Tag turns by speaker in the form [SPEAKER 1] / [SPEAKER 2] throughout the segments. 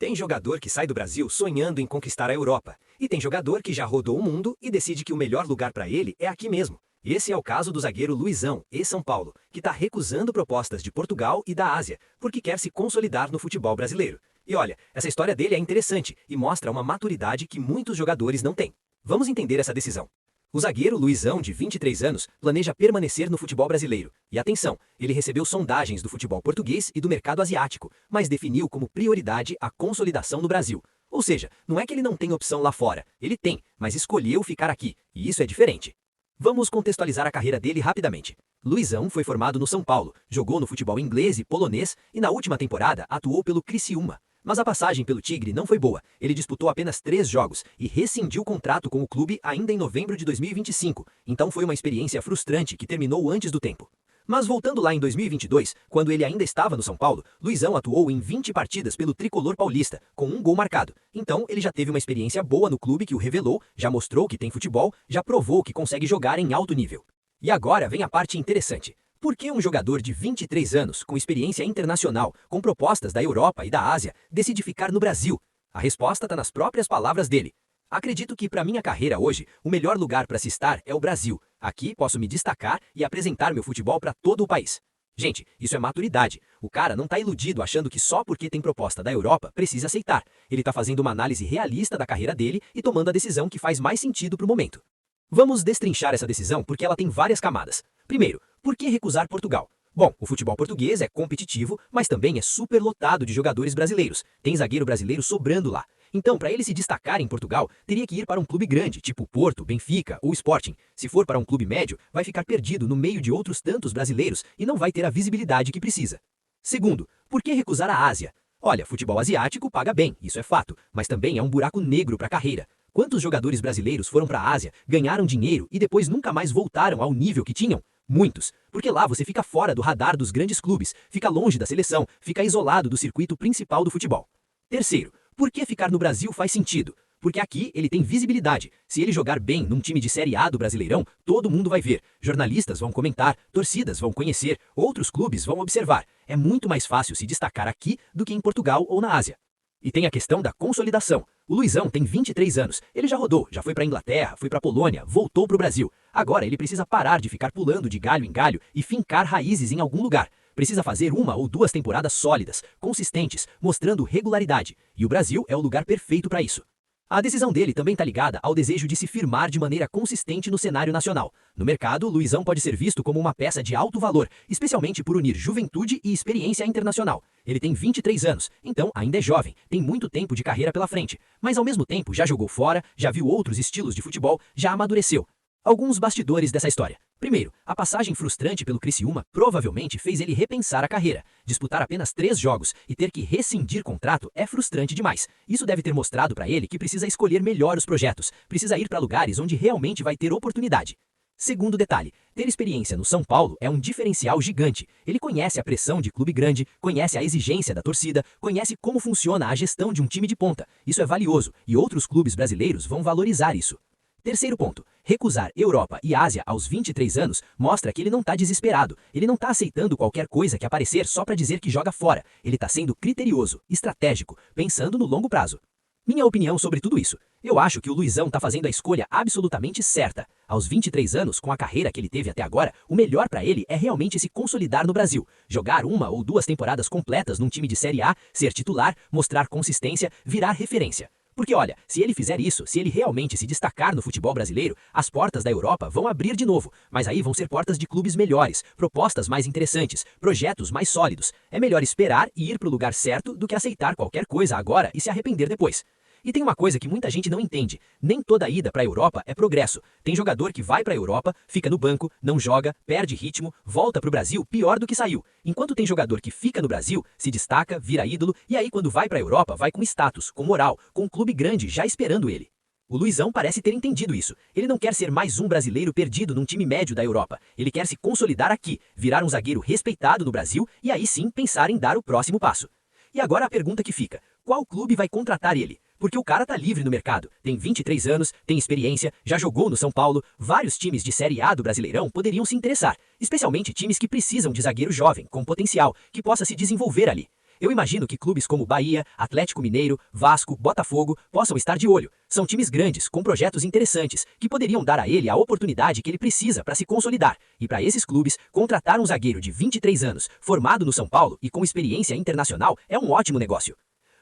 [SPEAKER 1] Tem jogador que sai do Brasil sonhando em conquistar a Europa, e tem jogador que já rodou o mundo e decide que o melhor lugar para ele é aqui mesmo. Esse é o caso do zagueiro Luizão, ex-São Paulo, que está recusando propostas de Portugal e da Ásia, porque quer se consolidar no futebol brasileiro. E olha, essa história dele é interessante e mostra uma maturidade que muitos jogadores não têm. Vamos entender essa decisão. O zagueiro Luizão, de 23 anos, planeja permanecer no futebol brasileiro. E atenção, ele recebeu sondagens do futebol português e do mercado asiático, mas definiu como prioridade a consolidação no Brasil. Ou seja, não é que ele não tem opção lá fora, ele tem, mas escolheu ficar aqui, e isso é diferente. Vamos contextualizar a carreira dele rapidamente. Luizão foi formado no São Paulo, jogou no futebol inglês e polonês e na última temporada atuou pelo Criciúma. Mas a passagem pelo Tigre não foi boa. Ele disputou apenas 3 jogos e rescindiu o contrato com o clube ainda em novembro de 2025. Então foi uma experiência frustrante que terminou antes do tempo. Mas voltando lá em 2022, quando ele ainda estava no São Paulo, Luizão atuou em 20 partidas pelo tricolor paulista, com 1 gol marcado. Então ele já teve uma experiência boa no clube que o revelou, já mostrou que tem futebol, já provou que consegue jogar em alto nível. E agora vem a parte interessante. Por que um jogador de 23 anos, com experiência internacional, com propostas da Europa e da Ásia, decide ficar no Brasil? A resposta está nas próprias palavras dele. Acredito que para minha carreira hoje, o melhor lugar para se estar é o Brasil. Aqui posso me destacar e apresentar meu futebol para todo o país. Gente, isso é maturidade. O cara não está iludido achando que só porque tem proposta da Europa precisa aceitar. Ele está fazendo uma análise realista da carreira dele e tomando a decisão que faz mais sentido para o momento. Vamos destrinchar essa decisão porque ela tem várias camadas. Primeiro, por que recusar Portugal? Bom, o futebol português é competitivo, mas também é superlotado de jogadores brasileiros. Tem zagueiro brasileiro sobrando lá. Então, para ele se destacar em Portugal, teria que ir para um clube grande, tipo Porto, Benfica ou Sporting. Se for para um clube médio, vai ficar perdido no meio de outros tantos brasileiros e não vai ter a visibilidade que precisa. Segundo, por que recusar a Ásia? Olha, futebol asiático paga bem, isso é fato, mas também é um buraco negro para a carreira. Quantos jogadores brasileiros foram para a Ásia, ganharam dinheiro e depois nunca mais voltaram ao nível que tinham? Muitos, porque lá você fica fora do radar dos grandes clubes, fica longe da seleção, fica isolado do circuito principal do futebol. Terceiro, por que ficar no Brasil faz sentido? Porque aqui ele tem visibilidade. Se ele jogar bem num time de Série A do Brasileirão, todo mundo vai ver. Jornalistas vão comentar, torcidas vão conhecer, outros clubes vão observar. É muito mais fácil se destacar aqui do que em Portugal ou na Ásia. E tem a questão da consolidação. O Luizão tem 23 anos, ele já rodou, já foi para a Inglaterra, foi para a Polônia, voltou para o Brasil. Agora ele precisa parar de ficar pulando de galho em galho e fincar raízes em algum lugar. Precisa fazer 1 ou 2 temporadas sólidas, consistentes, mostrando regularidade. E o Brasil é o lugar perfeito para isso. A decisão dele também está ligada ao desejo de se firmar de maneira consistente no cenário nacional. No mercado, Luizão pode ser visto como uma peça de alto valor, especialmente por unir juventude e experiência internacional. Ele tem 23 anos, então ainda é jovem, tem muito tempo de carreira pela frente, mas ao mesmo tempo já jogou fora, já viu outros estilos de futebol, já amadureceu. Alguns bastidores dessa história. Primeiro, a passagem frustrante pelo Criciúma provavelmente fez ele repensar a carreira. Disputar apenas 3 jogos e ter que rescindir contrato é frustrante demais. Isso deve ter mostrado para ele que precisa escolher melhor os projetos, precisa ir para lugares onde realmente vai ter oportunidade. Segundo detalhe, ter experiência no São Paulo é um diferencial gigante. Ele conhece a pressão de clube grande, conhece a exigência da torcida, conhece como funciona a gestão de um time de ponta. Isso é valioso e outros clubes brasileiros vão valorizar isso. Terceiro ponto, recusar Europa e Ásia aos 23 anos mostra que ele não está desesperado, ele não está aceitando qualquer coisa que aparecer só para dizer que joga fora, ele está sendo criterioso, estratégico, pensando no longo prazo. Minha opinião sobre tudo isso, eu acho que o Luizão está fazendo a escolha absolutamente certa. Aos 23 anos, com a carreira que ele teve até agora, o melhor para ele é realmente se consolidar no Brasil, jogar 1 ou 2 temporadas completas num time de Série A, ser titular, mostrar consistência, virar referência. Porque olha, se ele fizer isso, se ele realmente se destacar no futebol brasileiro, as portas da Europa vão abrir de novo, mas aí vão ser portas de clubes melhores, propostas mais interessantes, projetos mais sólidos. É melhor esperar e ir para o lugar certo do que aceitar qualquer coisa agora e se arrepender depois. E tem uma coisa que muita gente não entende, nem toda ida para a Europa é progresso. Tem jogador que vai para a Europa, fica no banco, não joga, perde ritmo, volta para o Brasil pior do que saiu. Enquanto tem jogador que fica no Brasil, se destaca, vira ídolo, e aí quando vai para a Europa vai com status, com moral, com um clube grande já esperando ele. O Luizão parece ter entendido isso. Ele não quer ser mais um brasileiro perdido num time médio da Europa. Ele quer se consolidar aqui, virar um zagueiro respeitado no Brasil e aí sim pensar em dar o próximo passo. E agora a pergunta que fica, qual clube vai contratar ele? Porque o cara tá livre no mercado, tem 23 anos, tem experiência, já jogou no São Paulo, vários times de Série A do Brasileirão poderiam se interessar, especialmente times que precisam de zagueiro jovem, com potencial, que possa se desenvolver ali. Eu imagino que clubes como Bahia, Atlético Mineiro, Vasco, Botafogo possam estar de olho. São times grandes, com projetos interessantes, que poderiam dar a ele a oportunidade que ele precisa para se consolidar. E para esses clubes, contratar um zagueiro de 23 anos, formado no São Paulo e com experiência internacional, é um ótimo negócio.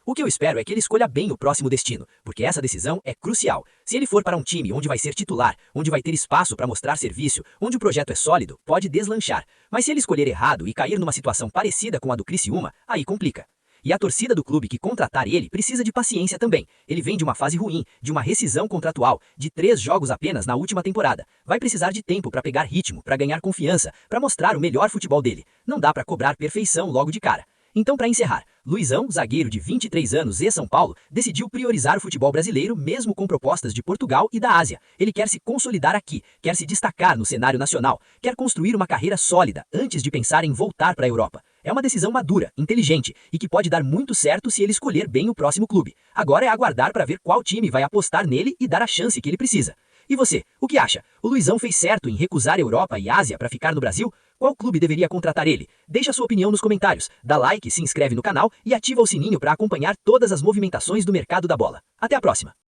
[SPEAKER 1] O que eu espero é que ele escolha bem o próximo destino, porque essa decisão é crucial. Se ele for para um time onde vai ser titular, onde vai ter espaço para mostrar serviço, onde o projeto é sólido, pode deslanchar. Mas se ele escolher errado e cair numa situação parecida com a do Criciúma, aí complica. E a torcida do clube que contratar ele precisa de paciência também. Ele vem de uma fase ruim, de uma rescisão contratual, de 3 jogos apenas na última temporada. Vai precisar de tempo para pegar ritmo, para ganhar confiança, para mostrar o melhor futebol dele. Não dá para cobrar perfeição logo de cara. Então, para encerrar, Luizão, zagueiro de 23 anos e São Paulo, decidiu priorizar o futebol brasileiro mesmo com propostas de Portugal e da Ásia. Ele quer se consolidar aqui, quer se destacar no cenário nacional, quer construir uma carreira sólida antes de pensar em voltar para a Europa. É uma decisão madura, inteligente e que pode dar muito certo se ele escolher bem o próximo clube. Agora é aguardar para ver qual time vai apostar nele e dar a chance que ele precisa. E você, o que acha? O Luizão fez certo em recusar a Europa e Ásia para ficar no Brasil? Qual clube deveria contratar ele? Deixa sua opinião nos comentários, dá like, se inscreve no canal e ativa o sininho para acompanhar todas as movimentações do mercado da bola. Até a próxima!